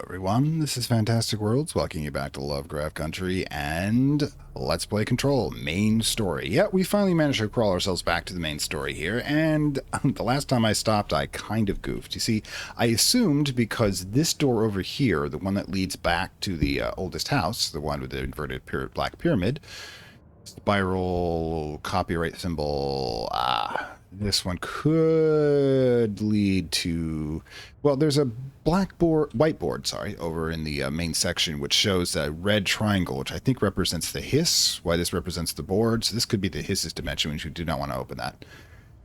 everyone, this is Fantastic Worlds, welcoming you back to Lovecraft Country and Let's Play Control, main story. Yeah, we finally managed to crawl ourselves back to the main story here, and the last time I stopped, I kind of goofed. You see, I assumed because this door over here, the one that leads back to the oldest house, the one with the inverted black pyramid, spiral, copyright symbol, this one could lead to, well, there's a whiteboard, over in the main section, which shows a red triangle, which I think represents the hiss, why this represents the board. So this could be the hiss's dimension, which we do not want to open that.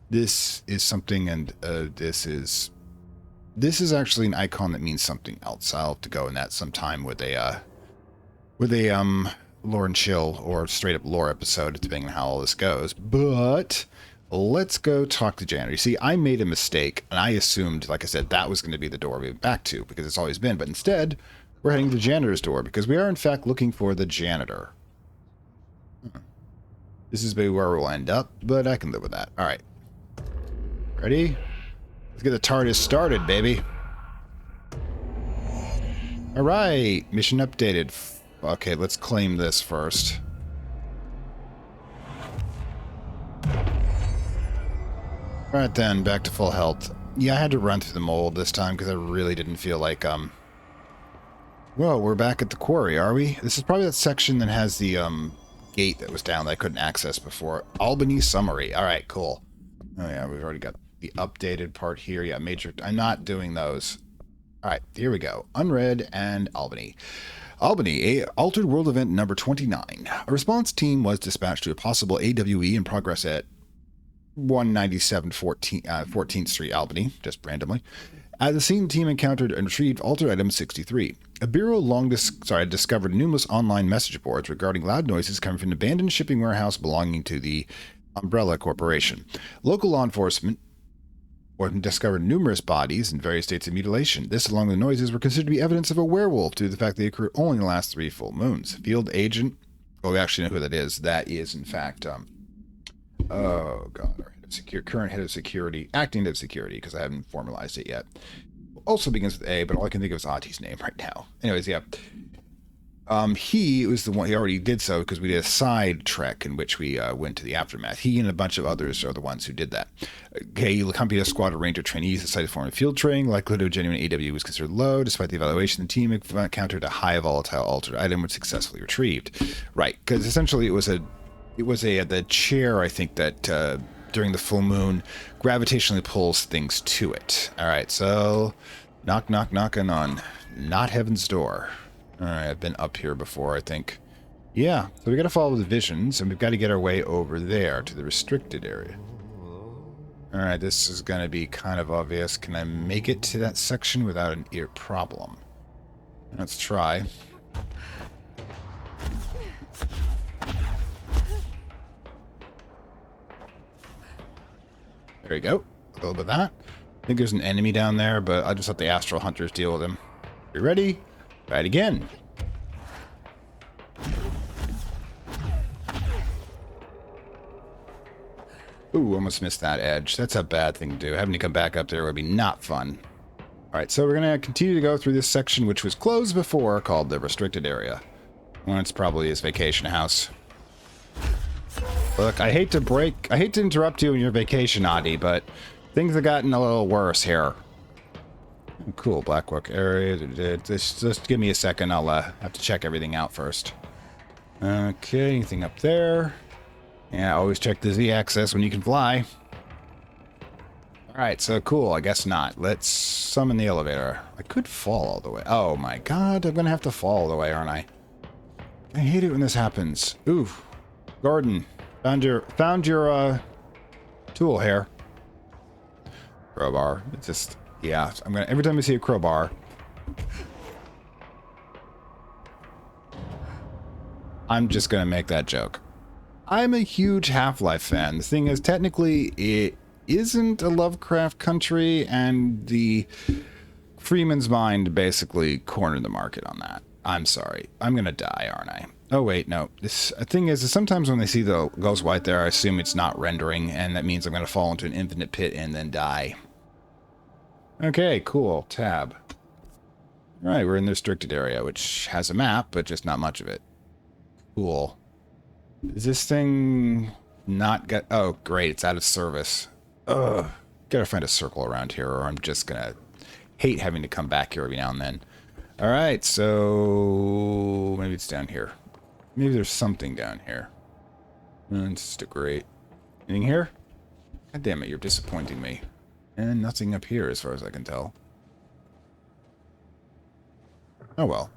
This is something, and this is actually an icon that means something else. I'll have to go in that sometime with a lore and chill or straight up lore episode, depending on how all this goes. But let's go talk to janitor. You see, I made a mistake, and I assumed, like I said, that was going to be the door we went back to, because it's always been. But instead, we're heading to the janitor's door, because we are, in fact, looking for the janitor. This is maybe where we'll end up, but I can live with that. All right. Ready? Let's get the TARDIS started, baby. All right. Mission updated. Okay, let's claim this first. Alright then, back to full health. Yeah, I had to run through the mold this time because I really didn't feel like, well, we're back at the quarry, are we? This is probably that section that has the, gate that was down that I couldn't access before. Albany summary. Alright, cool. Oh yeah, we've already got the updated part here. Yeah, major... I'm not doing those. Alright, here we go. Unread and Albany. Albany, a altered world event number 29. A response team was dispatched to a possible AWE in progress at 197 14th Street, Albany, just randomly. At the scene, the team encountered and retrieved altered item 63. A bureau discovered numerous online message boards regarding loud noises coming from an abandoned shipping warehouse belonging to the Umbrella Corporation. Local law enforcement discovered numerous bodies in various states of mutilation. This, along with the noises, were considered to be evidence of a werewolf due to the fact they occur only in the last 3 full moons. Field agent, well, we actually know who that is. That is, in fact, oh god, our current head of security, acting head of security, because I haven't formalized it yet. Also begins with A, but all I can think of is Ahti's name right now. Anyways, yeah. He was the one, he already did so because we did a side trek in which we went to the aftermath. He and a bunch of others are the ones who did that. Okay, he accompanied a squad of ranger trainees decided to form a field training. Likelihood of genuine AW was considered low. Despite the evaluation, the team encountered a high volatile altered item which successfully retrieved. Right, because essentially it was the chair, I think, that during the full moon gravitationally pulls things to it. All right, so knocking on not heaven's door. All right, I've been up here before, I think. Yeah, so we got to follow the visions, and we've got to get our way over there to the restricted area. All right, this is going to be kind of obvious. Can I make it to that section without an ear problem? Let's try. There you go. A little bit of that. I think there's an enemy down there, but I'll just let the astral hunters deal with him. You ready? Try it again. Ooh, almost missed that edge. That's a bad thing to do. Having to come back up there would be not fun. Alright, so we're going to continue to go through this section, which was closed before, called the restricted area. Well, it's probably his vacation house. Look, I hate to interrupt you in your vacation, Ahti, but things have gotten a little worse here. Cool, Blackwork area. Just give me a second. I'll have to check everything out first. Okay, anything up there? Yeah, always check the Z-axis when you can fly. Alright, so cool. I guess not. Let's summon the elevator. I could fall all the way. Oh my god, I'm gonna have to fall all the way, aren't I? I hate it when this happens. Ooh, Gordon. Found your tool here. Crowbar. It's just, yeah. Every time I see a crowbar, I'm just gonna make that joke. I'm a huge Half-Life fan. The thing is, technically, it isn't a Lovecraft Country, and the Freeman's Mind basically cornered the market on that. I'm sorry. I'm gonna die, aren't I? Oh wait, no. This thing is sometimes when they see the ghost white there, I assume it's not rendering, and that means I'm going to fall into an infinite pit and then die. Okay, cool. Tab. All right, we're in the restricted area, which has a map, but just not much of it. Cool. Is this thing not get... Oh, great, it's out of service. Ugh. Gotta find a circle around here, or I'm just gonna hate having to come back here every now and then. All right, so maybe it's down here. Maybe there's something down here. It's just a great... Anything here? God damn it, you're disappointing me. And nothing up here as far as I can tell. Oh well.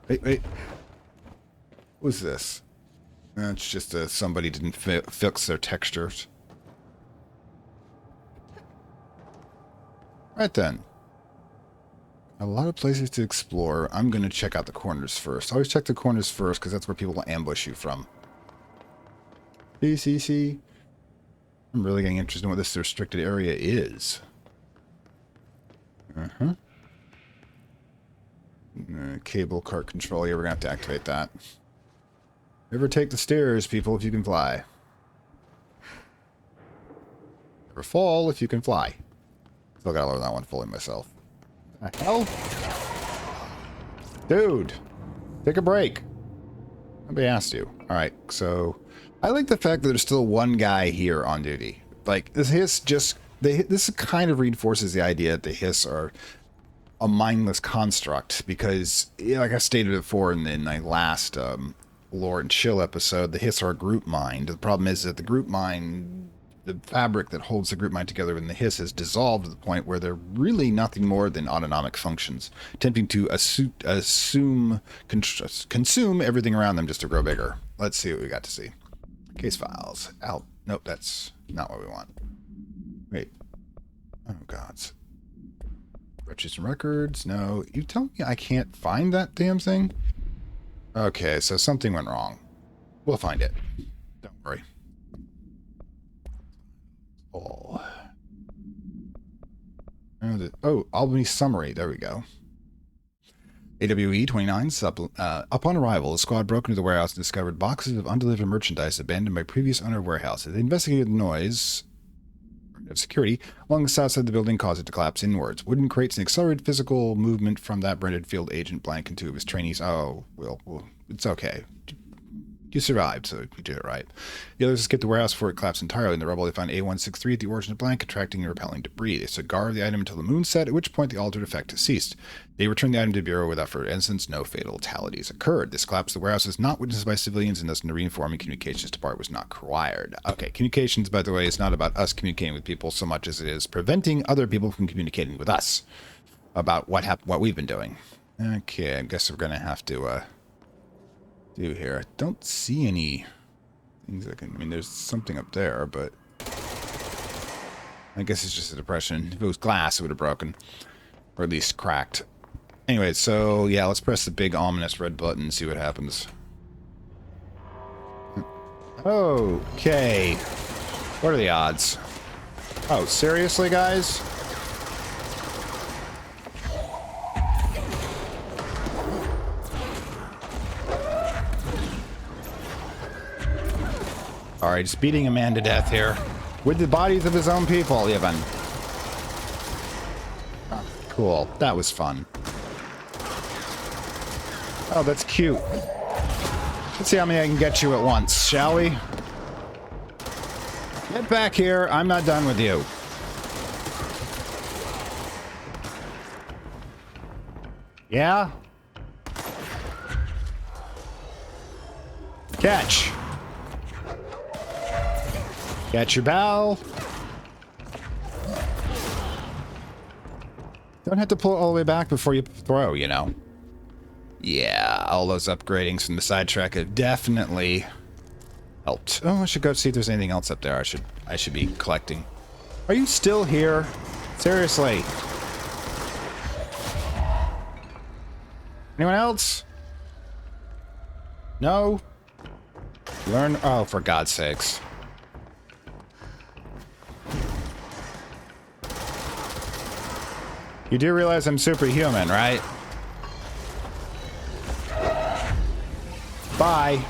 Wait. What's this? It's just somebody didn't fix their textures. Right then. A lot of places to explore. I'm going to check out the corners first. Always check the corners first because that's where people will ambush you from. See. I'm really getting interested in what this restricted area is. Cable cart control. Yeah, we're going to have to activate that. Never take the stairs, people, if you can fly. Never fall if you can fly. Still gotta learn that one fully myself. The hell? Dude! Take a break. Nobody asked you. Alright, so... I like the fact that there's still one guy here on duty. Like, this hiss just... This kind of reinforces the idea that the hiss are a mindless construct, because, like I stated before in my last Lore and Chill episode, the hiss are a group mind. The problem is that the group mind, the fabric that holds the group mind together in the hiss has dissolved to the point where they're really nothing more than autonomic functions, attempting to consume everything around them just to grow bigger. Let's see what we got to see. Case files. Out. Nope, that's not what we want. Wait. Oh, gods. Registers and records. No. You tell me I can't find that damn thing? Okay, so something went wrong. We'll find it. Don't worry. Oh, Albany summary. There we go. AWE 29. Upon arrival, the squad broke into the warehouse and discovered boxes of undelivered merchandise abandoned by previous owner of warehouses. They investigated the noise of security along the south side of the building, caused it to collapse inwards. Wooden crates and accelerated physical movement from that branded field agent blank and two of his trainees. Oh, well, it's okay. You survived, so you did it right. The others escaped the warehouse before it collapsed entirely. In the rubble, they found A163 at the origin of blank, attracting and repelling debris. They stood guard of the item until the moon set, at which point the altered effect ceased. They returned the item to the Bureau without further incidents. No fatal fatalities occurred. This collapse of the warehouse was not witnessed by civilians, and thus the reinforming communications department was not required. Okay, communications, by the way, is not about us communicating with people so much as it is preventing other people from communicating with us about what we've been doing. Okay, I guess we're going to have to... do here. I don't see any things I can... I mean, there's something up there, but... I guess it's just a depression. If it was glass, it would have broken. Or at least cracked. Anyway, so, yeah, let's press the big ominous red button and see what happens. Okay. What are the odds? Oh, seriously, guys? Alright, just beating a man to death here. With the bodies of his own people, even. Oh, cool. That was fun. Oh, that's cute. Let's see how many I can get you at once, shall we? Get back here. I'm not done with you. Yeah? Catch. Catch your bow. Don't have to pull it all the way back before you throw, you know. Yeah, all those upgradings from the sidetrack have definitely helped. Oh, I should go see if there's anything else up there I should be collecting. Are you still here? Seriously. Anyone else? No? Learn... Oh, for God's sakes. You do realize I'm superhuman, right? Bye.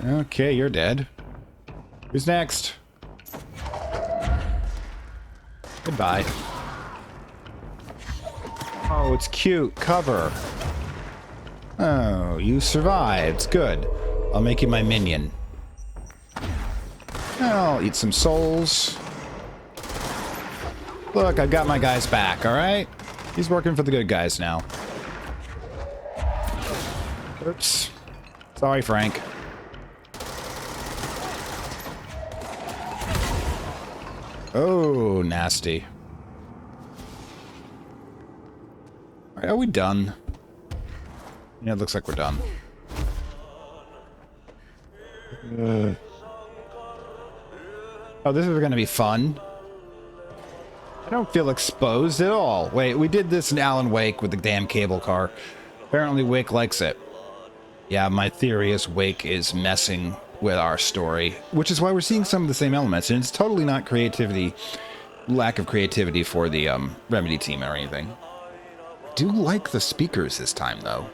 Okay, you're dead. Who's next? Goodbye. Oh, it's cute. Cover. Oh, you survived. Good. I'll make you my minion. I'll eat some souls. Look, I've got my guy's back, alright? He's working for the good guys now. Oops. Sorry, Frank. Oh, nasty. Are we done? Yeah, it looks like we're done. Oh, this is going to be fun. I don't feel exposed at all. Wait, we did this in Alan Wake with the damn cable car. Apparently Wake likes it. Yeah, my theory is Wake is messing with our story, which is why we're seeing some of the same elements, and it's totally not creativity, lack of creativity for the Remedy team or anything. I do like the speakers this time, though.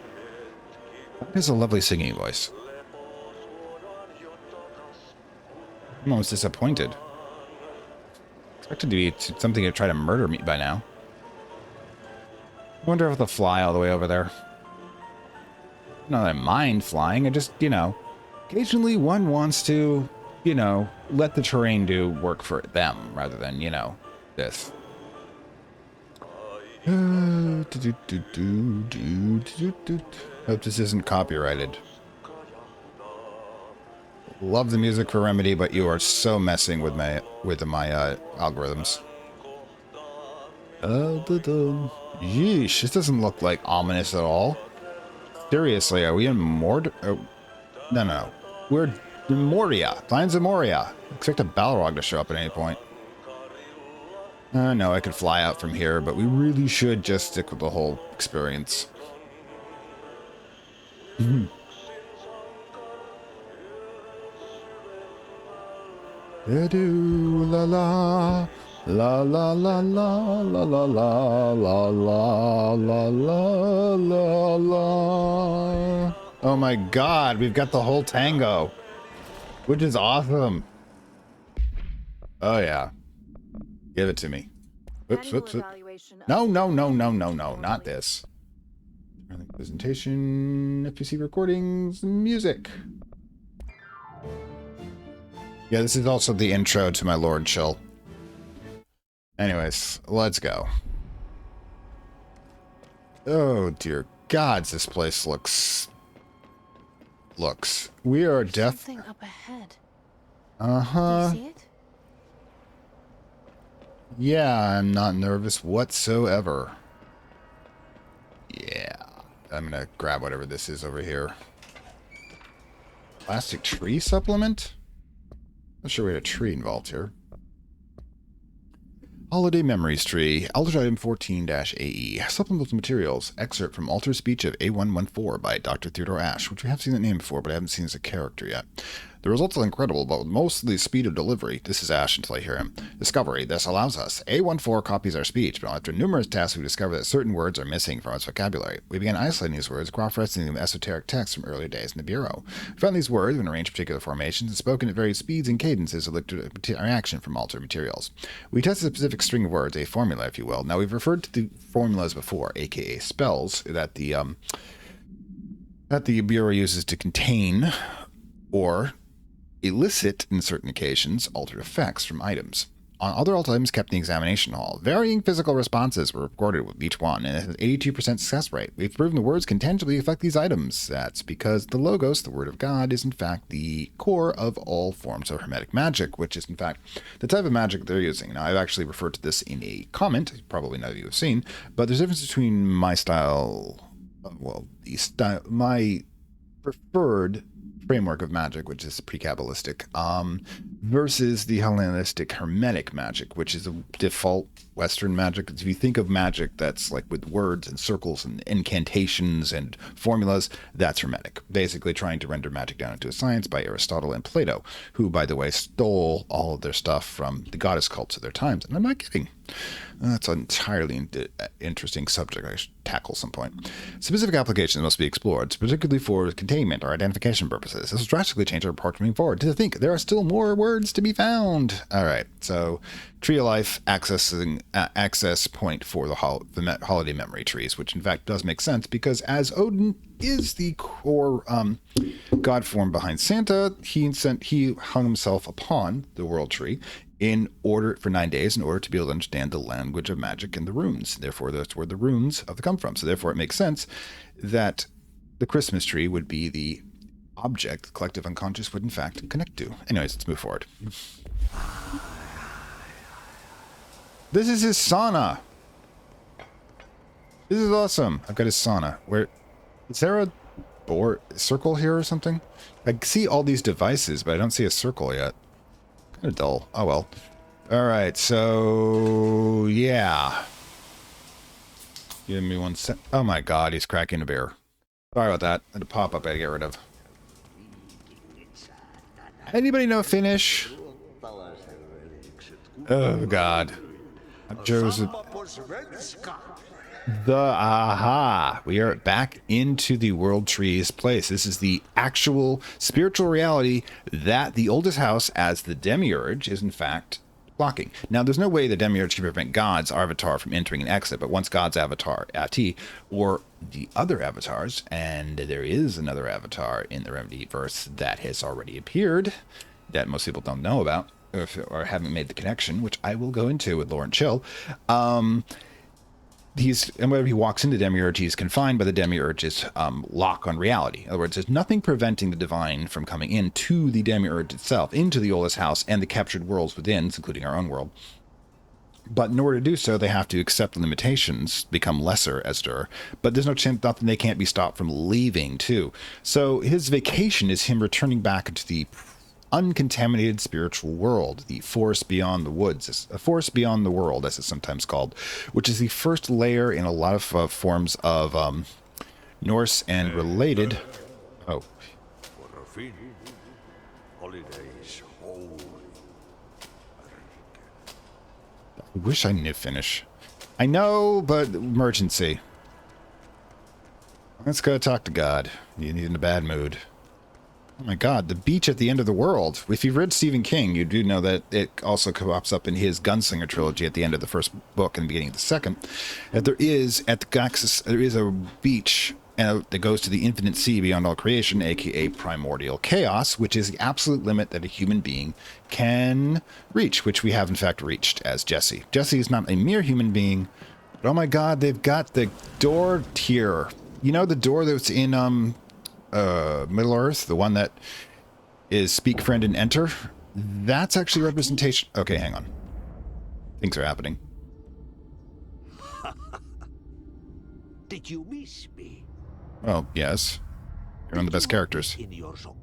That is a lovely singing voice. I'm almost disappointed. Expected to be something to try to murder me by now. I wonder if they'll fly all the way over there. Not that I mind flying, I just, you know, occasionally one wants to, you know, let the terrain do work for them rather than, you know, this. Hope this isn't copyrighted. Love the music for Remedy, but you are so messing with my algorithms. Yeesh, this doesn't look like ominous at all. Seriously, are we in no, no. We're in Moria. Plains of Moria. Expect a Balrog to show up at any point. No, I could fly out from here, but we really should just stick with the whole experience. La la la la la la la la la la la la la la. Oh my god, we've got the whole tango, which is awesome. Oh yeah, give it to me. Oops, oops, oops. No, no, no, no, no, no, not this. Presentation, FPC recordings, music. Yeah, this is also the intro to my Lord Chill. Anyways, let's go. Oh, dear gods, this place looks... We are Something up ahead. Uh-huh. Do you see it? Yeah, I'm not nervous whatsoever. Yeah. I'm gonna grab whatever this is over here. Plastic tree supplement? Not sure we had a tree involved here. Holiday Memories Tree, Eldritch Item 14-AE. Supplemental Materials. Excerpt from Altered Speech of A114 by Dr. Theodore Ash, which we have seen that name before, but I haven't seen as a character yet. The results are incredible, but with mostly speed of delivery. This is Ash until I hear him. Discovery. This allows us. A14 copies our speech, but after numerous tasks we discover that certain words are missing from its vocabulary. We began isolating these words, cross-referencing them esoteric texts from earlier days in the Bureau. We found these words when arranged particular formations and spoken at various speeds and cadences elicited a reaction from altered materials. We tested a specific string of words, a formula, if you will. Now, we've referred to the formulas before, aka spells, that the Bureau uses to contain or elicit, in certain occasions, altered effects from items. On other alt items kept in the examination hall, varying physical responses were recorded with each one, and it has an 82% success rate. We've proven the words can tangibly affect these items. That's because the Logos, the Word of God, is in fact the core of all forms of Hermetic magic, which is in fact the type of magic they're using. Now, I've actually referred to this in a comment, probably none of you have seen, but there's a difference between my style, my preferred framework of magic, which is pre-Kabbalistic, versus the Hellenistic Hermetic magic, which is a default Western magic. If you think of magic that's like with words and circles and incantations and formulas, that's Hermetic. Basically trying to render magic down into a science by Aristotle and Plato, who, by the way, stole all of their stuff from the goddess cults of their times. And I'm not kidding. That's an entirely interesting subject I should tackle some point. Specific applications must be explored, particularly for containment or identification purposes. This will drastically change our approach moving forward. To think, there are still more words to be found. All right, so Tree of Life access point for the holiday memory trees, which in fact does make sense because as Odin is the core god form behind Santa, he hung himself upon the world tree in order for 9 days in order to be able to understand the language of magic and the runes. Therefore, that's where the runes have come from. So therefore, it makes sense that the Christmas tree would be the object the collective unconscious would in fact connect to. Anyways, let's move forward. This is his sauna. This is awesome. I've got his sauna. Where is there a circle here or something? I see all these devices, but I don't see a circle yet. Kind of dull. Oh well. Alright, so yeah. Give me 1 sec. Oh my god, he's cracking a beer. Sorry about that. I had a pop-up I had to get rid of. Anybody know Finnish? Oh god. Joseph. Aha. We are back into the World Tree's place. This is the actual spiritual reality that the oldest house as the demiurge is in fact blocking. Now, there's no way the demiurge can prevent God's avatar from entering and exit, but once God's avatar, Ahti, or the other avatars, and there is another avatar in the Remedyverse that has already appeared, that most people don't know about, or haven't made the connection, which I will go into with Lauren Chill. And whenever he walks into Demiurge, he's confined by the Demiurge's lock on reality. In other words, there's nothing preventing the divine from coming into the Demiurge itself, into the oldest house and the captured worlds within, including our own world. But in order to do so, they have to accept the limitations, become lesser, as it were. But there's no chance, nothing they can't be stopped from leaving, too. So his vacation is him returning back into the uncontaminated spiritual world, the forest beyond the woods, a forest beyond the world, as it's sometimes called, which is the first layer in a lot of forms of Norse and related. Oh. I wish I knew Finnish. I know, but emergency. Let's go talk to God. You're in a bad mood. Oh my god, the beach at the end of the world. If you've read Stephen King, you do know that it also pops up in his Gunslinger trilogy at the end of the first book and the beginning of the second. That there is, at the Gaxus, there is a beach that goes to the infinite sea beyond all creation, aka primordial chaos, which is the absolute limit that a human being can reach, which we have in fact reached as Jesse. Jesse is not a mere human being, but oh my god, they've got the door here. You know the door that's in Middle Earth, the one that is speak friend and enter? That's actually representation. Okay, hang on. Things are happening. Did you miss me? Well, yes. You're one of the best characters. In your song?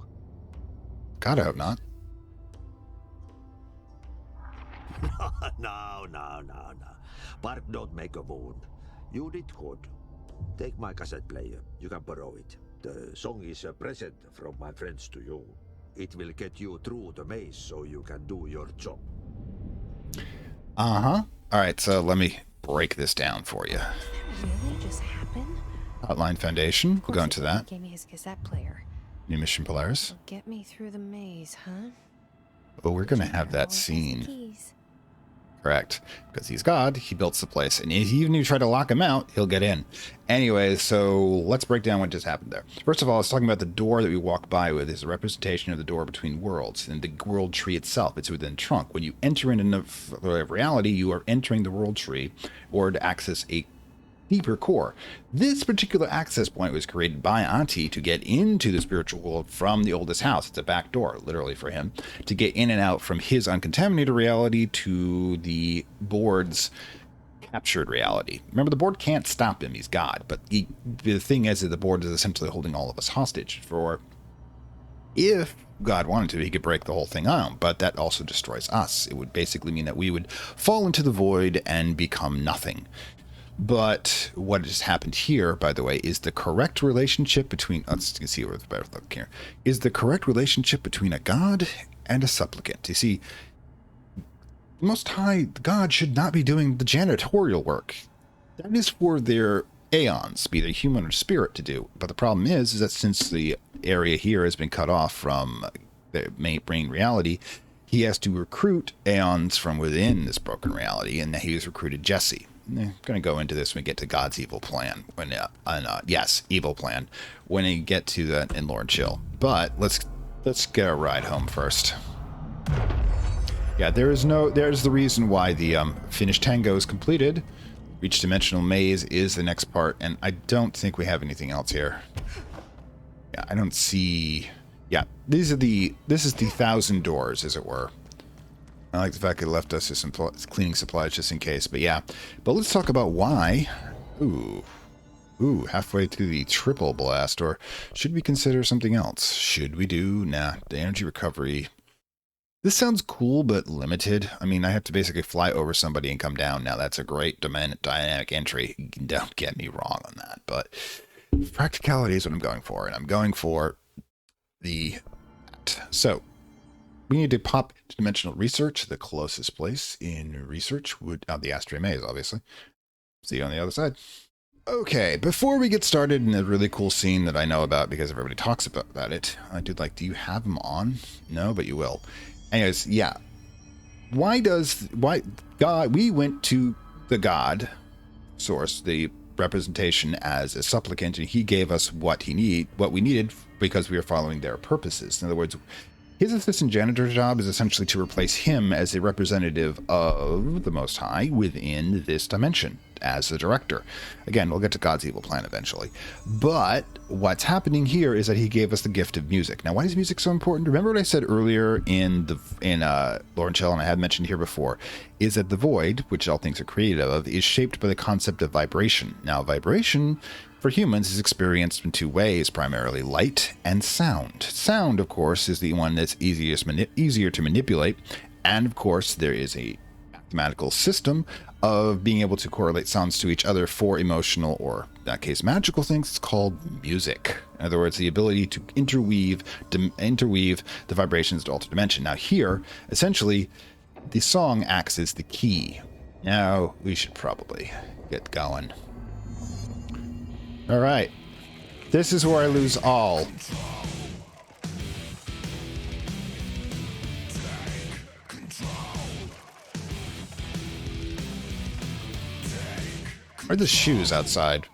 God, I hope not. No. Bark don't make a wound. You did good. Take my cassette player. You can borrow it. The song is a present from my friends to you. It will get you through the maze so you can do your job. Uh-huh. All right, so let me break this down for you. Did that really just happen? Outline Foundation. We'll go into that. Gave me his cassette player. New Mission Polaris. Will get me through the maze, huh? Oh, we're going to have that scene. Correct. Because he's God, he built the place. And even if you try to lock him out, he'll get in. Anyway, so let's break down what just happened there. First of all, I was talking about the door that we walk by with is a representation of the door between worlds. And the world tree itself, it's within trunk. When you enter into reality, you are entering the world tree or to access a deeper core. This particular access point was created by Ahti to get into the spiritual world from the oldest house. It's a back door, literally, for him, to get in and out from his uncontaminated reality to the board's captured reality. Remember, the board can't stop him. He's God. But the thing is that the board is essentially holding all of us hostage. For if God wanted to, he could break the whole thing on, but that also destroys us. It would basically mean that we would fall into the void and become nothing. But what has happened here, by the way, is the correct relationship between, let's see what's better look here, is the correct relationship between a god and a supplicant. You see, The Most High God should not be doing the janitorial work. That is for their aeons, be they human or spirit, to do. But the problem is that since the area here has been cut off from the main brain reality, he has to recruit aeons from within this broken reality, and he has recruited Jesse. I'm going to go into this when we get to God's evil plan. Yes, evil plan. When we get to that in Lord Chill. But let's get a ride home first. Yeah, there's the reason why the finished tango is completed. Reach Dimensional Maze is the next part, and I don't think we have anything else here. Yeah, I don't see... Yeah, this is the 1,000 doors, as it were. I like the fact it left us some cleaning supplies just in case, but yeah. But let's talk about why. Ooh, halfway to the triple blast, or should we consider something else? Should we do? Nah, the energy recovery. This sounds cool, but limited. I mean, I have to basically fly over somebody and come down. Now, that's a great dynamic entry. Don't get me wrong on that, but practicality is what I'm going for, and I'm going for the... So, we need to pop to Dimensional Research. The closest place in research would... the Astray Maze, obviously. See you on the other side. Okay, before we get started in a really cool scene that I know about because everybody talks about it, I do like, do you have them on? No, but you will. Anyways, yeah. Why God, we went to the God source, the representation, as a supplicant, and he gave us what we needed because we were following their purposes. In other words, his assistant janitor job is essentially to replace him as a representative of the Most High within this dimension as the director. Again, we'll get to God's evil plan eventually. But what's happening here is that he gave us the gift of music. Now, why is music so important? Remember what I said earlier in Lord Chill, and I had mentioned here before, is that the void, which all things are created of, is shaped by the concept of vibration. Now, vibration for humans is experienced in two ways, primarily light and sound. Sound, of course, is the one that's easier to manipulate, and of course there is a mathematical system of being able to correlate sounds to each other for emotional, or in that case magical things. It's called music. In other words, the ability to interweave the vibrations to alter dimension. Now here, essentially, the song acts as the key. Now we should probably get going. All right, this is where I lose all. Where are the shoes outside?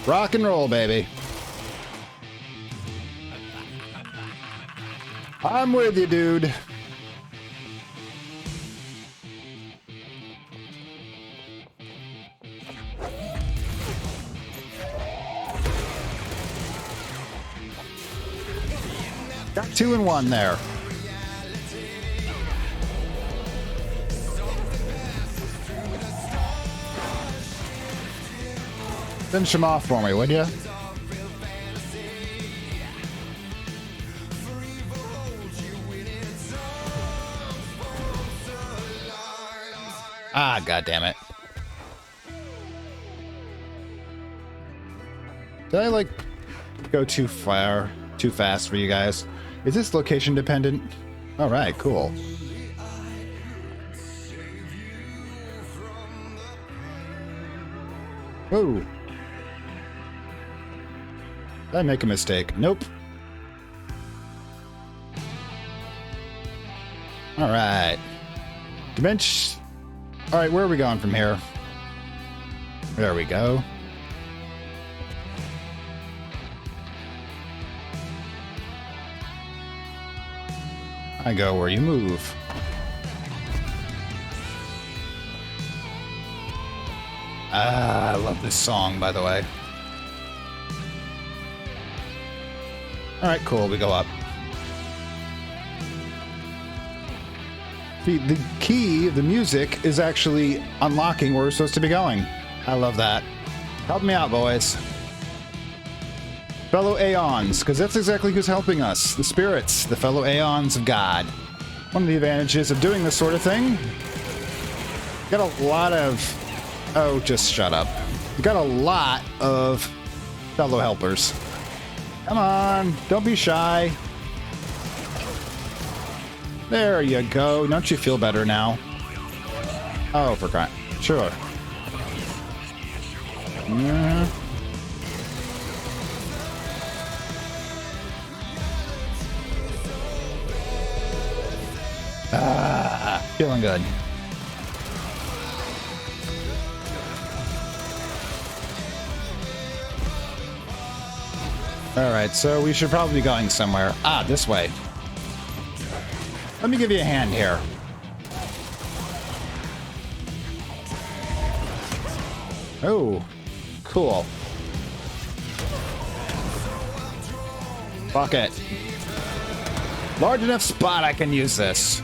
Rock and roll, baby. I'm with you, dude. Got 2 in 1 there. Finish him off for me, would you? Ah, goddammit. Did I, like, go too fast for you guys? Is this location dependent? Alright, cool. Whoa. Did I make a mistake? Nope. Alright. Dimension. Alright, where are we going from here? There we go. I go where you move. Ah, I love this song, by the way. Alright, cool, we go up. The key of the music is actually unlocking where we're supposed to be going. I love that. Help me out, boys. Fellow Aeons, because that's exactly who's helping us. The spirits, the fellow Aeons of God. One of the advantages of doing this sort of thing Got a lot of... Oh, just shut up. We got a lot of fellow helpers. Come on, don't be shy. There you go. Don't you feel better now? Oh, for crying. Sure. Yeah. Feeling good. Alright, so we should probably be going somewhere. Ah, this way. Let me give you a hand here. Oh, cool. Fuck it. Large enough spot I can use this.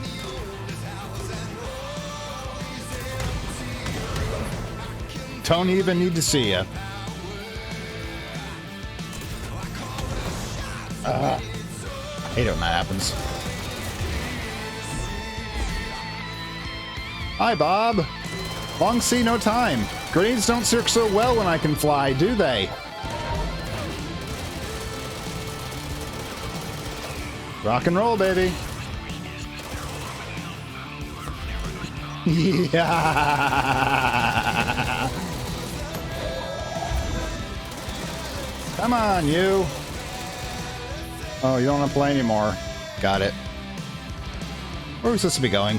Don't even need to see you. I hate it when that happens. Hi, Bob. Long see, no time. Grenades don't work so well when I can fly, do they? Rock and roll, baby. Yeah. Come on, you. Oh, you don't want to play anymore. Got it. Where are we supposed to be going?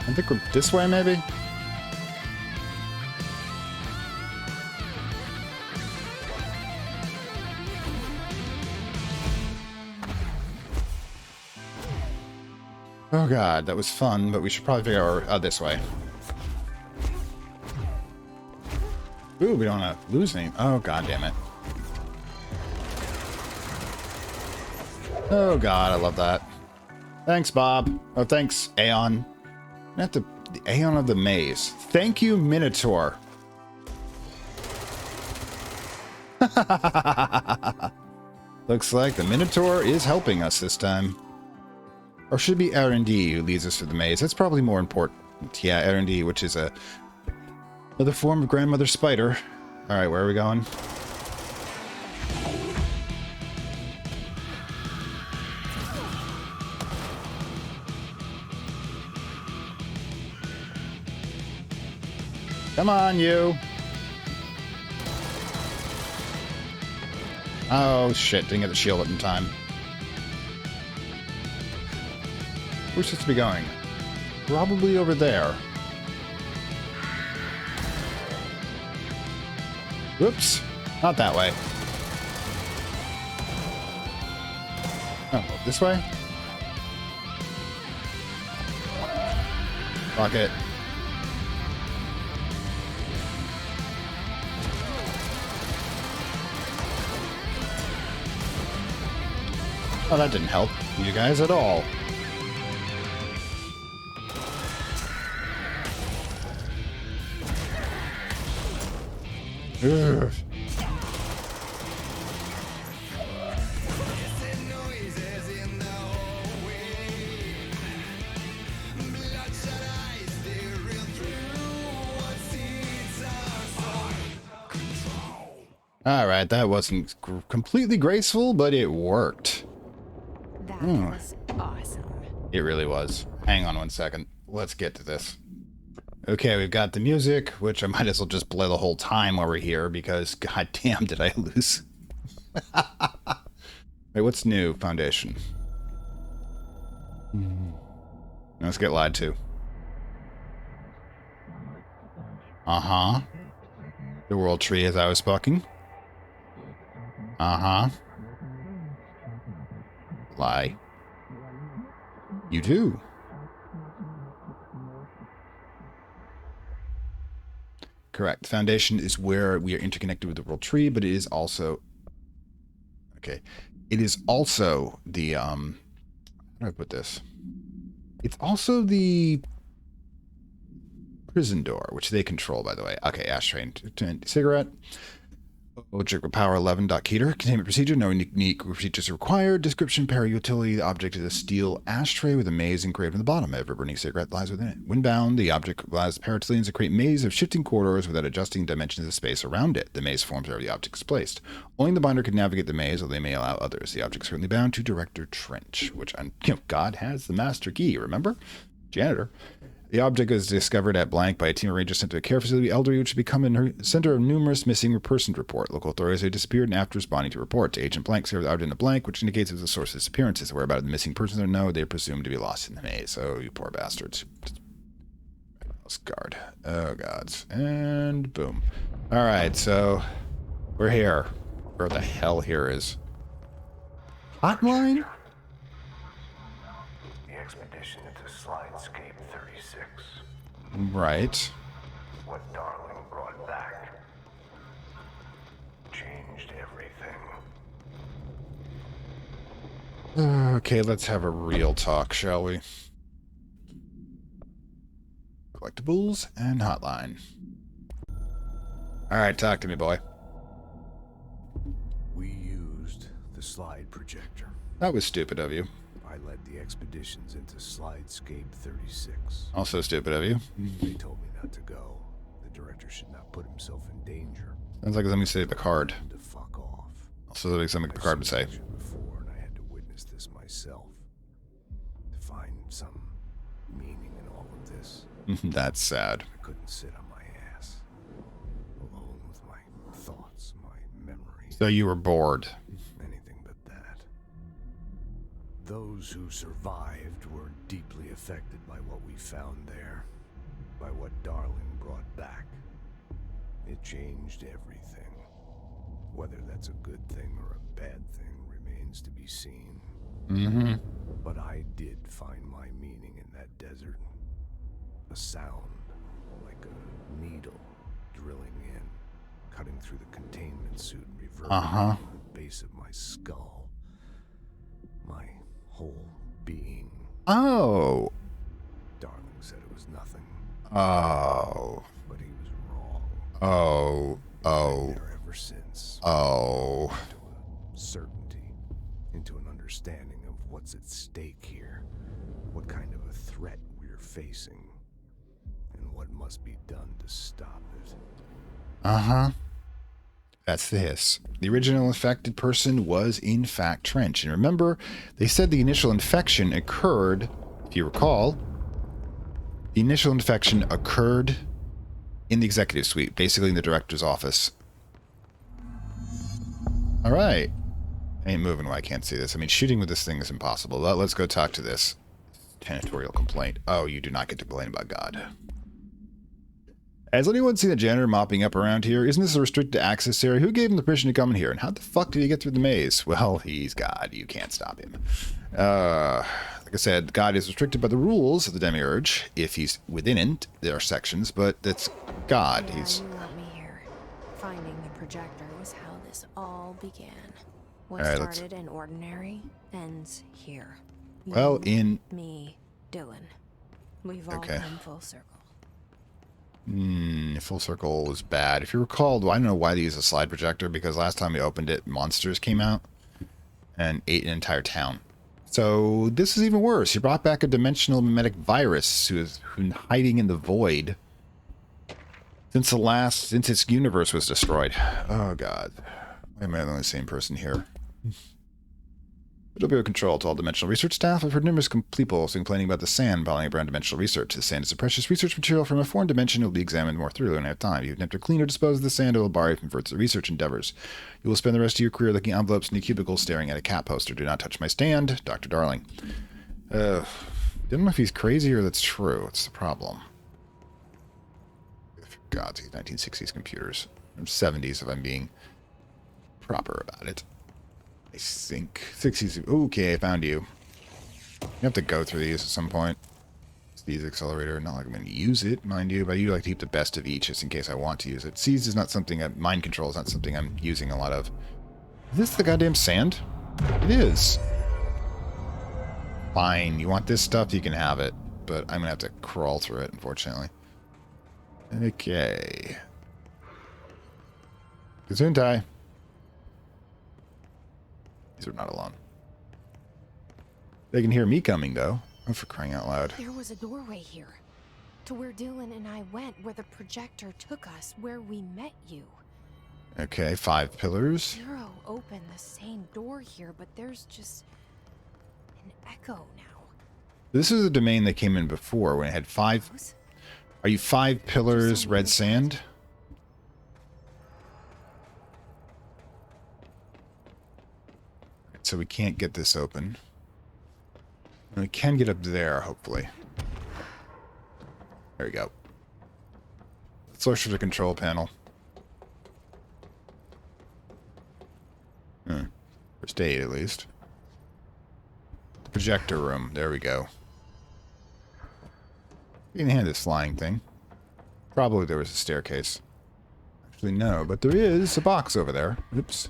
I think we're this way, maybe? Oh god, that was fun, but we should probably figure out this way. Ooh, we don't want to lose any. Oh god damn it. Oh god, I love that. Thanks, Bob. Oh, thanks, Aeon. Not the Aeon of the Maze. Thank you, Minotaur. Looks like the Minotaur is helping us this time. Or should it be R&D who leads us through the maze? That's probably more important. Yeah, R&D, which is another form of Grandmother Spider. Alright, where are we going? Come on, you! Oh, shit. Didn't get the shield up in time. Where's this to be going? Probably over there. Whoops. Not that way. Oh, this way? Fuck it. Oh, that didn't help you guys at all. Ugh. All right, that wasn't completely graceful, but it worked. That was awesome. It really was. Hang on one second. Let's get to this. Okay, we've got the music, which I might as well just play the whole time while we're here, because goddamn did I lose. Wait, what's new? Foundation. Let's get lied to. Uh-huh. The world tree as I was talking. Uh-huh. Lie. You do. Correct. Foundation is where we are interconnected with the world tree, but it is also... Okay. It is also the, how do I put this? It's also the prison door, which they control, by the way. Okay, ashtray and cigarette. Object with power 11.keter. Containment procedure. No unique procedures required. Description. Para utility. The object is a steel ashtray with a maze engraved on the bottom. Every burning cigarette lies within it. When bound, the object allows paratilians to create maze of shifting corridors without adjusting dimensions of space around it. The maze forms wherever the object is placed. Only the binder can navigate the maze, or they may allow others. The object is currently bound to Director Trench, which God has the master key. Remember, janitor. The object is discovered at blank by a team of rangers sent to a care facility, Elderly, which has become a center of numerous missing persons report. Local authorities have disappeared, and after responding to reports, Agent Blank served the object in a blank, which indicates it was the source of disappearances. The whereabouts of the missing persons are known. They are presumed to be lost in the maze. Oh, you poor bastards. Guard. Oh, gods. And boom. All right, so we're here. Where the hell here is? Hotline? The expedition into Slidescape 36. Right. What Darling brought back changed everything. Okay, let's have a real talk, shall we? Collectibles and hotline. All right, talk to me, boy. We used the slide projector. That was stupid of you. I led the expeditions into Slidescape 36. Also stupid of you. They told me not to go. The director should not put himself in danger. Sounds like something to say at the card. To fuck off. Also like something the card would say. I've seen it before, and I had to witness this myself. To find some meaning in all of this. That's sad. I couldn't sit on my ass. Alone with my thoughts, my memories. So you were bored. Anything but that. Those who survived were deeply affected by what we found there. By what Darling brought back. It changed everything. Whether that's a good thing or a bad thing remains to be seen. Mm-hmm. But I did find my meaning in that desert. A sound, like a needle drilling in, cutting through the containment suit and reverberating to the base of my skull. My whole being. Oh. Darling said it was nothing. Oh. But he was wrong. Oh. Oh. There ever since. Oh. Into a certainty, into an understanding of what's at stake here, what kind of a threat we're facing, and what must be done to stop it. Uh-huh. That's the hiss. The original infected person was, in fact, Trench. And remember, they said the initial infection occurred, if you recall, the initial infection occurred in the executive suite, basically in the director's office. All right. I ain't moving when I can't see this. I mean, shooting with this thing is impossible. Let's go talk to this territorial complaint. Oh, you do not get to complain about God. Has anyone seen a janitor mopping up around here? Isn't this a restricted access area? Who gave him the permission to come in here? And how the fuck did he get through the maze? Well, he's God. You can't stop him. Like I said, God is restricted by the rules of the Demiurge. If he's within it, there are sections, but that's God. Yeah, He's... you want me here. Finding the projector was how this all began. What All right, started in ordinary ends here. Well, You, me, Dylan. We've all Okay. come full circle. Full circle was bad. If you recall, I don't know why they use a slide projector, because last time we opened it, monsters came out and ate an entire town. So this is even worse. You brought back a dimensional memetic virus who's hiding in the void since its universe was destroyed. Oh god. Why am I the only same person here? It'll be a control to all dimensional research staff. I've heard numerous people complaining about the sand piling up around dimensional research. The sand is a precious research material from a foreign dimension. It will be examined more thoroughly when I have time. If you attempt to clean or dispose of the sand, it will bar you from further research endeavors. You will spend the rest of your career looking at envelopes in the cubicle staring at a cat poster. Do not touch my stand. Dr. Darling. Don't know if he's crazy or that's true. It's the problem. For God's sake, 1960s computers. Or 70s if I'm being proper about it. I think 60s. Okay, I found you. You have to go through these at some point. Seize accelerator. Not like I'm going to use it, mind you, but I do like to keep the best of each just in case I want to use it. Seize is not something. Mind control is not something I'm using a lot of. Is this the goddamn sand? It is. Fine. You want this stuff? You can have it, but I'm going to have to crawl through it, unfortunately. Okay. Gesundheit. These are not alone. They can hear me coming, though. Oh, for crying out loud. There was a doorway here. To where Dylan and I went, where the projector took us, where we met you. Okay, 5 pillars. Zero opened the same door here, but there's just an echo now. This is a domain that came in before when it had 5. Those? Are you 5 pillars, red sand? So we can't get this open. And we can get up there, hopefully. There we go. Let's look for the control panel. First aid, at least. The projector room. There we go. You can hand this flying thing. Probably there was a staircase. Actually, no, but there is a box over there. Oops.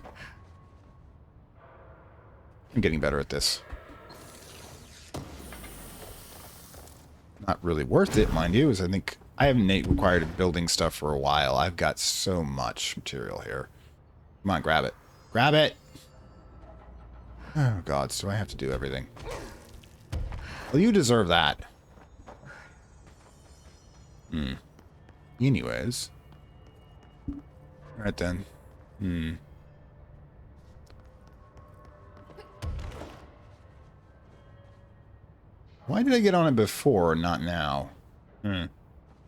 I'm getting better at this. Not really worth it, mind you, as I think I haven't acquired building stuff for a while. I've got so much material here. Come on, grab it. Grab it! Oh, God, so I have to do everything. Well, you deserve that. Anyways. Right then. Why did I get on it before, not now?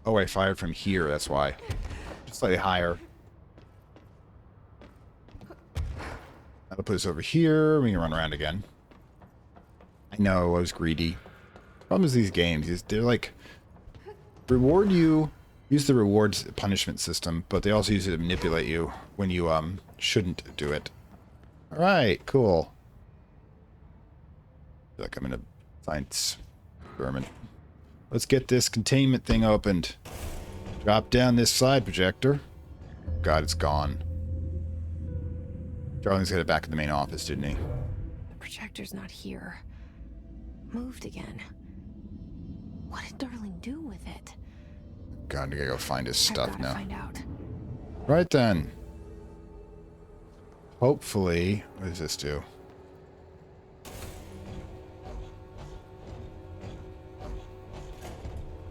Oh, I fired from here, that's why. Just slightly higher. That'll put us over here. We can run around again. I know, I was greedy. Problem is these games is they're like reward you, use the rewards punishment system, but they also use it to manipulate you when you shouldn't do it. Alright, cool. I feel like I'm in a science experiment. Let's get this containment thing opened. Drop down this slide projector. God, it's gone. Darling's got it back in the main office, didn't he? The projector's not here. Moved again. What did Darling do with it? God, I gotta go find his stuff I've gotta now. find out. Right then. Hopefully, what does this do?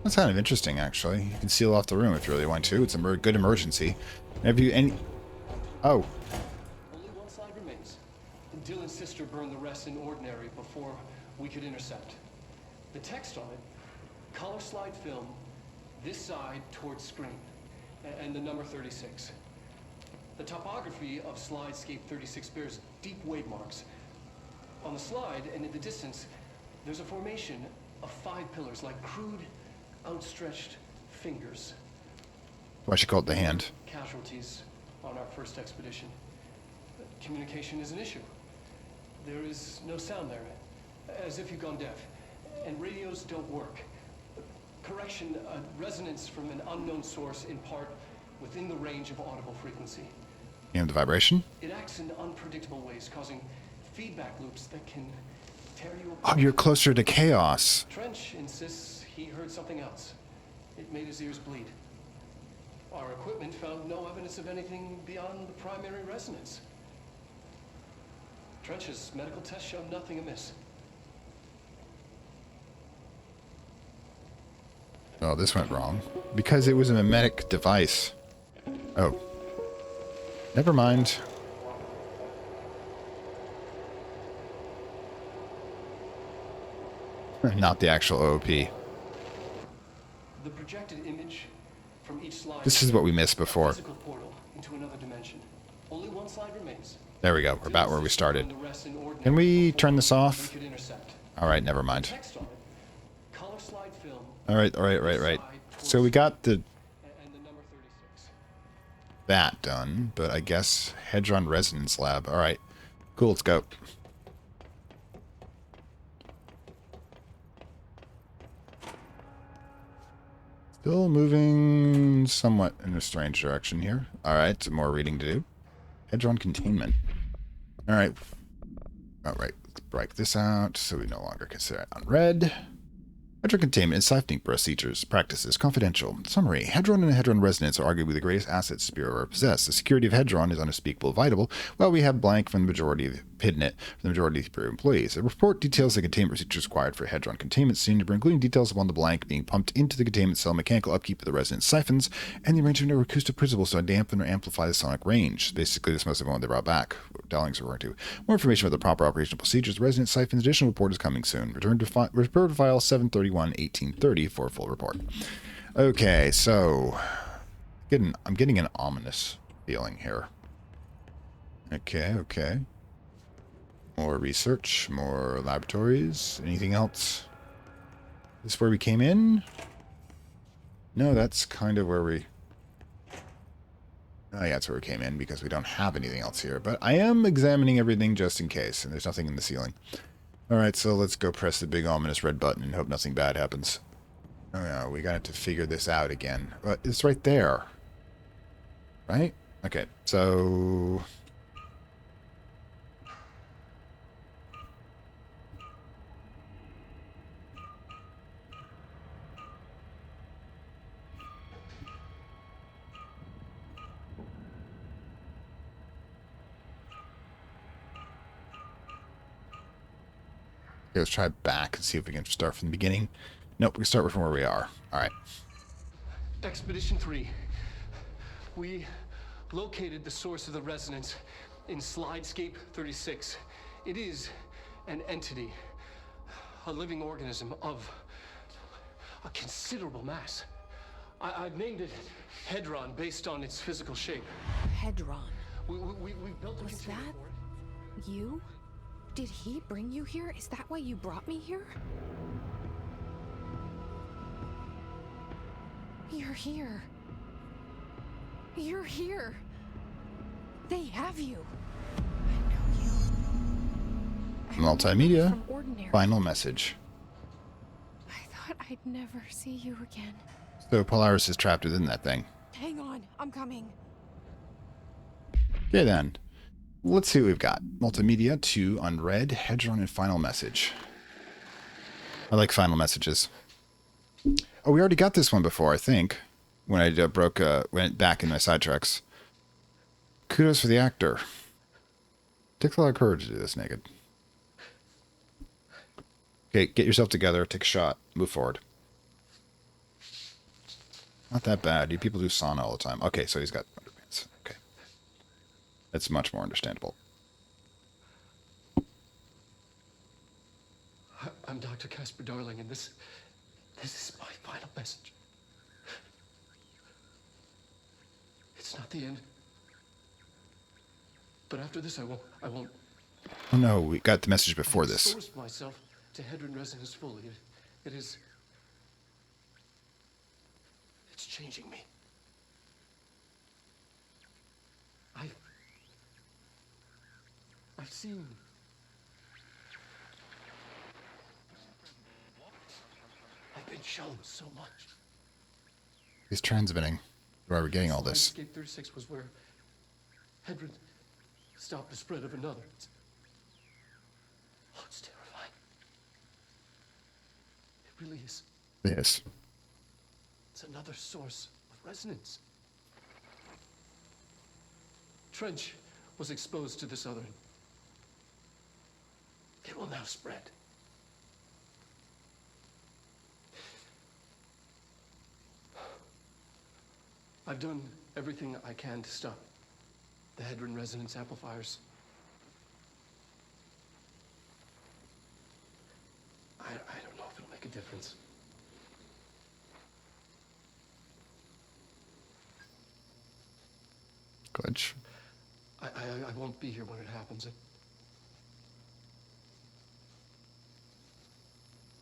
That's kind of interesting, actually. You can seal off the room if you really want to. It's a good emergency. Have you any... Oh. Only one slide remains. Dylan's sister burned the rest in ordinary before we could intercept. The text on it, color slide film, this side towards screen, and the number 36. The topography of slidescape 36 bears deep wave marks. On the slide and in the distance, there's a formation of 5 pillars like crude, outstretched fingers. Why should call it the hand? Casualties on our first expedition. Communication is an issue. There is no sound there, as if you've gone deaf, and radios don't work. Correction, a resonance from an unknown source in part within the range of audible frequency. And the vibration? It acts in unpredictable ways, causing feedback loops that can tear you apart. Oh, you're closer to chaos. Trench insists he heard something else. It made his ears bleed. Our equipment found no evidence of anything beyond the primary resonance. Trench's medical tests showed nothing amiss. Oh, this went wrong. Because it was a memetic device. Oh. Never mind. Not the actual OOP. The projected image from each slide. This is what we missed before. Physical portal into another dimension. Only one slide remains. There we go. We're about where we started. The rest in ordinary Can we before turn this off? we could intercept. Alright, never mind. Text on it, color slide film, Alright. So we got the and the number 36. that done, but I guess Hedron Resonance Lab. Alright. Cool, let's go. Still moving somewhat in a strange direction here. Alright, some more reading to do. Hedron Containment. Alright. Alright, let's break this out so we no longer consider it unread. Hedron Containment is siphoning procedures, practices, confidential. Summary. Hedron and Hedron Resonance are arguably the greatest assets Spiro possess. The security of Hedron is unspeakable vital, while we have blank from the majority of hidden it from the majority of the employees. The report details the containment procedures required for a Hedron containment cylinder, including details upon the blank being pumped into the containment cell, mechanical upkeep of the resonant siphons, and the arrangement of acoustic principles to dampen or amplify the sonic range. Basically, this must have been what they brought back. Delling's referring to. More information about the proper operational procedures. The resonant siphons additional report is coming soon. Return to file 731-1830 for a full report. Okay, so I'm getting an ominous feeling here. Okay. More research, more laboratories. Anything else? Is this where we came in? No, that's kind of where we... Oh, yeah, that's where we came in because we don't have anything else here. But I am examining everything just in case, and there's nothing in the ceiling. Alright, so let's go press the big ominous red button and hope nothing bad happens. Oh, no, we got to figure this out again. But it's right there. Right? Okay, so... Okay, let's try back and see if we can start from the beginning. Nope, we can start from where we are. Alright. Expedition 3. We located the source of the resonance in Slidescape 36. It is an entity, a living organism of a considerable mass. I've named it Hedron based on its physical shape. Hedron. We built a Was container that for it. you? Did he bring you here? Is that why you brought me here? You're here. You're here. They have you. I know you. I know you Multimedia. from Ordinary. Final message. I thought I'd never see you again. So Polaris is trapped within that thing. Hang on, I'm coming. Okay then. Let's see what we've got. Multimedia, 2, unread, Hedron, and final message. I like final messages. Oh, we already got this one before, I think. When I went back in my sidetracks. Kudos for the actor. Takes a lot of courage to do this naked. Okay, get yourself together, take a shot, move forward. Not that bad. You people do sauna all the time. Okay, so he's got underpants. Okay. That's much more understandable. I'm Dr. Casper Darling, and this is my final message. It's not the end. But after this, I won't. Oh no, we got the message before I've this. exposed myself to Hedron resonance fully. It's changing me. I've seen. I've been shown so much. He's transmitting. Where are we getting all this? Escape 36 was where Hedron stopped the spread of another. It's terrifying. It really is. Yes. It's another source of resonance. Trench was exposed to this other. It will now spread. I've done everything I can to stop the Hedron resonance amplifiers. I don't know if it'll make a difference. Glitch. I won't be here when it happens.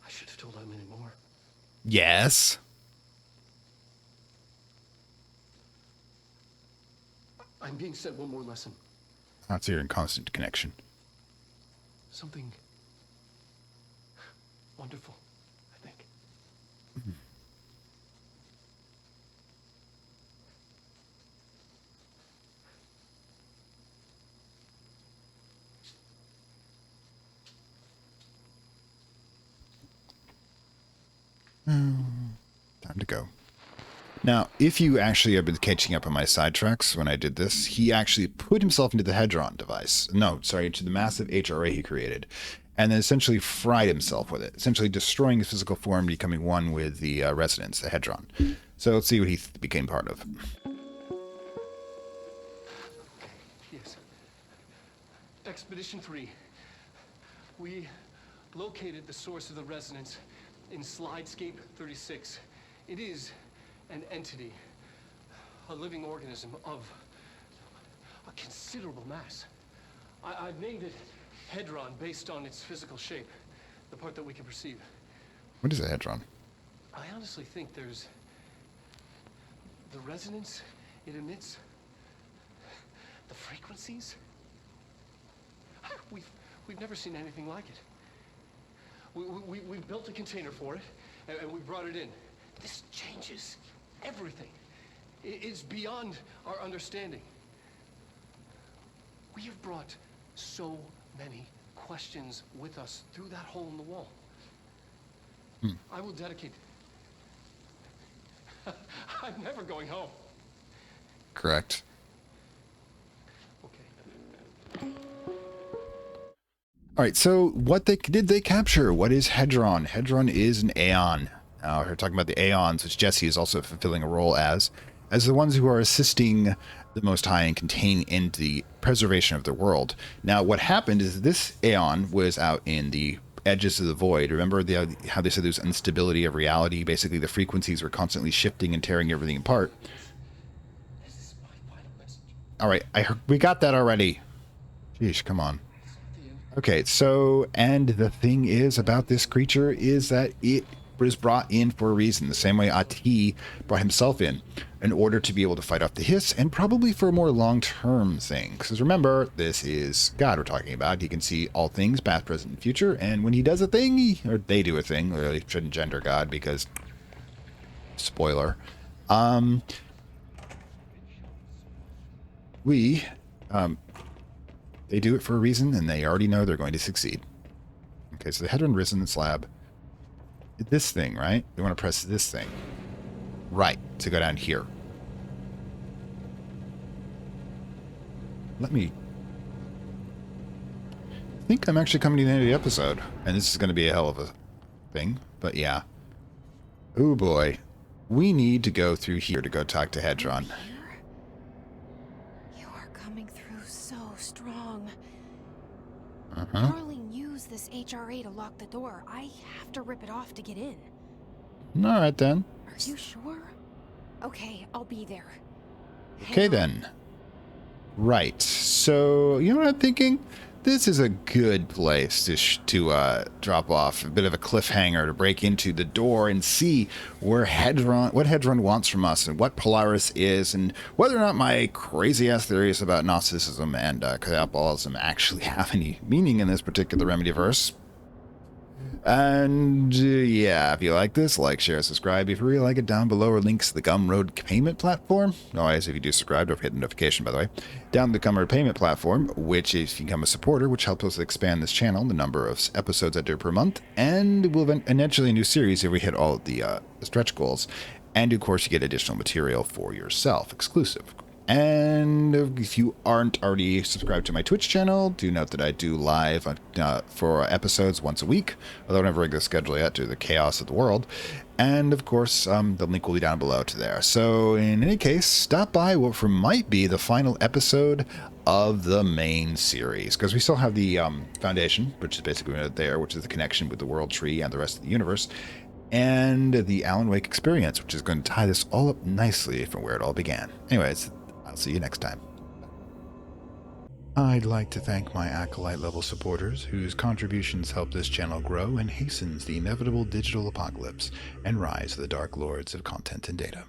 I should have told him anymore. Yes. I'm being sent one more lesson. That's your in constant connection. Something wonderful, I think. Time to go. Now, if you actually have been catching up on my sidetracks when I did this, he actually put himself into the Hedron device. No, sorry, into the massive HRA he created, and then essentially fried himself with it, essentially destroying his physical form, becoming one with the residents, the Hedron. So let's see what he became part of. Yes. Expedition 3. We located the source of the resonance in Slidescape 36. It is an entity, a living organism of a considerable mass. I've named it Hedron based on its physical shape, the part that we can perceive. What is a Hedron? I honestly think there's the resonance it emits, the frequencies. We've never seen anything like it. We built a container for it, and we brought it in. This changes everything. It's beyond our understanding. We have brought so many questions with us through that hole in the wall. I will dedicate... I'm never going home. Correct. Okay. All right, so what did they capture? What is Hedron? Hedron is an Aeon. Now, we're talking about the Aeons, which Jesse is also fulfilling a role as the ones who are assisting the Most High and contain in the preservation of the world. Now, what happened is this Aeon was out in the edges of the void. Remember how they said there's instability of reality? Basically, the frequencies were constantly shifting and tearing everything apart. This is my final message. All right, we got that already. Jeez, come on. Okay, so, and the thing is about this creature is that it was brought in for a reason, the same way Ahti brought himself in order to be able to fight off the hiss, and probably for a more long-term thing. Because remember, this is God we're talking about. He can see all things, past, present, and future, and when he does a thing, or they do a thing, literally shouldn't gender God, because, spoiler, they do it for a reason, and they already know they're going to succeed. Okay, so the Hedron Resonance Lab. This thing, right? They want to press this thing. Right, to go down here. I think I'm actually coming to the end of the episode, and this is going to be a hell of a thing, but yeah. Oh boy. We need to go through here to go talk to Hedron. You are coming through so strong. Uh-huh. Darling used this HRA to lock the door. I have to rip it off to get in. All right, then. Are you sure? Okay, I'll be there. Okay, Hang on. then. Right. So, you know what I'm thinking? This is a good place to drop off a bit of a cliffhanger to break into the door and see where what Hedron wants from us and what Polaris is and whether or not my crazy-ass theories about Gnosticism and Catholicism actually have any meaning in this particular Remedyverse. And yeah, if you like this, like, share, subscribe. If you really like it, down below are links to the Gumroad payment platform. Always, if you do subscribe, don't forget the notification, by the way. Down the Gumroad payment platform, which is, you become a supporter, which helps us expand this channel, the number of episodes I do per month, and we'll eventually a new series if we hit all of the stretch goals. And of course, you get additional material for yourself, exclusive. And if you aren't already subscribed to my Twitch channel, do note that I do live for episodes once a week, although I don't have a regular schedule yet due to the chaos of the world. And of course, the link will be down below to there. So in any case, stop by what might be the final episode of the main series, because we still have the foundation, which is basically there, which is the connection with the world tree and the rest of the universe, and the Alan Wake experience, which is going to tie this all up nicely from where it all began. Anyways, I'll see you next time. I'd like to thank my Acolyte level supporters whose contributions help this channel grow and hastens the inevitable digital apocalypse and rise of the Dark Lords of content and data.